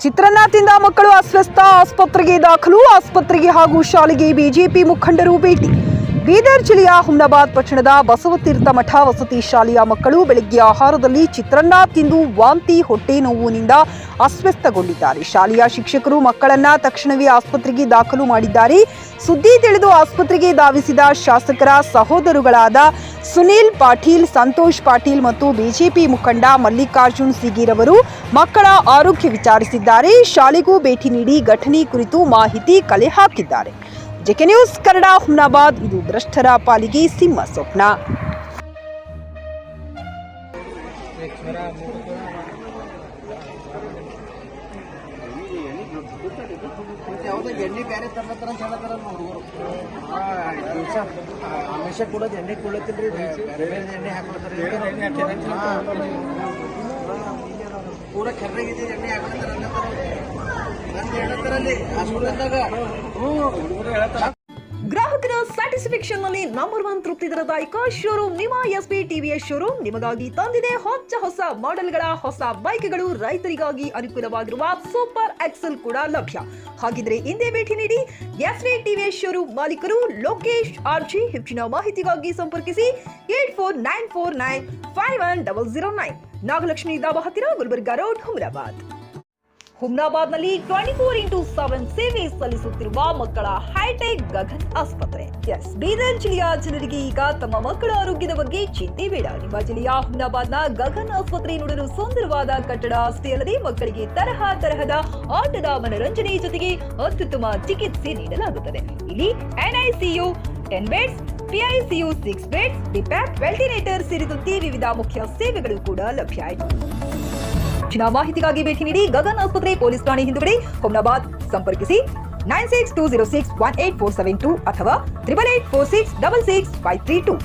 ಚಿತ್ರಾನ್ನ ತಿಂದ ಮಕ್ಕಳು ಅಸ್ವಸ್ಥ, ಆಸ್ಪತ್ರೆಗೆ ದಾಖಲು. ಆಸ್ಪತ್ರೆಗೆ ಹಾಗೂ ಶಾಲೆಗೆ ಬಿಜೆಪಿ ಮುಖಂಡರು ಭೇಟಿ. ಬೀದರ್ ಜಿಲ್ಲೆಯ ಹುಮ್ನಾಬಾದ್ ಪಟ್ಟಣದ ಬಸವತೀರ್ಥ ಮಠ ವಸತಿ ಶಾಲೆಯ ಮಕ್ಕಳು ಬೆಳಗ್ಗೆ ಆಹಾರದಲ್ಲಿ ಚಿತ್ರಾನ್ನ ತಿಂದು ವಾಂತಿ, ಹೊಟ್ಟೆ ನೋವಿನಿಂದ ಅಸ್ವಸ್ಥಗೊಂಡಿದ್ದಾರೆ. ಶಾಲೆಯ ಶಿಕ್ಷಕರು ಮಕ್ಕಳನ್ನ ತಕ್ಷಣವೇ ಆಸ್ಪತ್ರೆಗೆ ದಾಖಲು ಮಾಡಿದ್ದಾರೆ. ಸುದ್ದಿ ತಿಳಿದು ಆಸ್ಪತ್ರೆಗೆ ಧಾವಿಸಿದ ಶಾಸಕರ ಸಹೋದರಗಳಾದ ಸುನೀಲ್ ಪಾಟೀಲ್, ಸಂತೋಷ್ ಪಾಟೀಲ್ ಮತ್ತು ಬಿಜೆಪಿ ಮುಖಂಡ ಮಲ್ಲಿಕಾರ್ಜುನ್ ಸಿಗೀರ್ ಅವರು ಮಕ್ಕಳ ಆರೋಗ್ಯ ವಿಚಾರಿಸಿದ್ದಾರೆ. ಶಾಲೆಗೂ ಭೇಟಿ ನೀಡಿ ಘಟನೆ ಕುರಿತು ಮಾಹಿತಿ ಕಲೆ ಹಾಕಿದ್ದಾರೆ. JK news Kannada, Humnabad. ಇದು ಭ್ರಷ್ಟರ ಪಾಲಿಗೆ ಸಿಂಹ ಸ್ವಪ್ನ. ಎಣ್ಣೆ ಬೇರೆ ತರ್ಲತ್ತಾರ ಅಂತ ಹೇಳತ್ತಾರ ಹುಡುಗರು. ಹಮೇಶ ಕೊಡೋದು ಎಣ್ಣೆ ಕೊಡ್ಲತ್ತಿಲ್ರಿ, ಬೇರೆ ಬೇರೆ ಎಣ್ಣೆ ಹಾಕ್ಬಿಡ್ತಾರೆ. ಪೂರ ಕೆರ್ರಾಗಿದೆ ಎಣ್ಣೆ ಹಾಕ್ಬಿಡ್ತಾರ ಅಂತ ಹೇಳತ್ತಾರಲ್ಲಿ ಹಾಸ್ಪಿಟಲ್ದಾಗ. ಹುಡುಗರು ಹೇಳತ್ತಾರ. ಗ್ರಾಹಕರ ಸ್ಯಾಟಿಸ್ಫ್ಯಾಕ್ಷನ್ ನಲ್ಲಿ ನಂಬರ್ 1 ತೃಪ್ತಿ ದರದಾಯಕ ಶೋರೂಮ್ ನಿಮ್ಮ ಎಸ್ಪಿ ಟಿವಿಎಸ್ ಶೋರೂಮ್ ನಿಮಗಾಗಿ ತಂದಿದೆ ಹೊಸ ಮಾಡೆಲ್ಗಳ ಹೊಸ ಬೈಕ್ಗಳು. ರೈತರಿಗಾಗಿ ಅನುಕೂಲವಾಗಿರುವ ಸೂಪರ್ ಎಕ್ಸೆಲ್ ಕೂಡ ಲಭ್ಯ. ಹಾಗಿದ್ರೆ ಹಿಂದೆ ಭೇಟಿ ನೀಡಿ ಎಸ್ಪಿ ಟಿವಿಎಸ್ ಶೋರೂಮ್ ಮಾಲೀಕರು ಲೋಕೇಶ್ ಆರ್ಜಿ. ಹೆಚ್ಚಿನ ಮಾಹಿತಿಗಾಗಿ ಸಂಪರ್ಕಿಸಿ 8494951009. ನಾಗಲಕ್ಷ್ಮಿ ದಾಬಾ ಹತ್ತಿರ, ಗುಲ್ಬರ್ಗಾ ರೋಡ್, ಹುಮ್ನಾಬಾದ್. ಹುಮ್ನಾಬಾದ್ನಲ್ಲಿ 24x7 ಸೇವೆ ಸಲ್ಲಿಸುತ್ತಿರುವ ಮಕ್ಕಳ ಹೈಟೆಕ್ ಗಗನ್ ಆಸ್ಪತ್ರೆ. ಬೀದರ್ ಜಿಲ್ಲೆಯ ಜನರಿಗೆ ಈಗ ತಮ್ಮ ಮಕ್ಕಳ ಆರೋಗ್ಯದ ಬಗ್ಗೆ ಚಿಂತೆ ಬೇಡ. ನಿಮ್ಮ ಜಿಲ್ಲೆಯ ಹುಮ್ನಾಬಾದ್ನ ಗಗನ್ ಆಸ್ಪತ್ರೆ ನೋಡಲು ಸುಂದರವಾದ ಕಟ್ಟಡ ಅಷ್ಟೇ ಅಲ್ಲದೆ ಮಕ್ಕಳಿಗೆ ತರಹದ ಆಟದ ಮನರಂಜನೆ ಜೊತೆಗೆ ಅತ್ಯುತ್ತಮ ಚಿಕಿತ್ಸೆ ನೀಡಲಾಗುತ್ತದೆ. ಇಲ್ಲಿ NICU 10 ಬೆಡ್ಸ್, PICU 6 ಬೆಡ್ಸ್, ಡಿಪ್ಯಾಕ್, ವೆಂಟಿಲೇಟರ್ ಸೇರಿದಂತೆ ವಿವಿಧ ಮುಖ್ಯ ಸೇವೆಗಳು ಕೂಡ ಲಭ್ಯ ಇದೆ. ಹೆಚ್ಚಿನ ಮಾಹಿತಿಗಾಗಿ ಭೇಟಿ ನೀಡಿ ಗಗನ್ ಆಸ್ಪತ್ರೆ, ಪೊಲೀಸ್ ಠಾಣೆ ಹಿಂದುಗಡೆ, ಹುಮ್ನಾಬಾದ್. ಸಂಪರ್ಕಿಸಿ 9620618472 ಅಥವಾ 8846666532.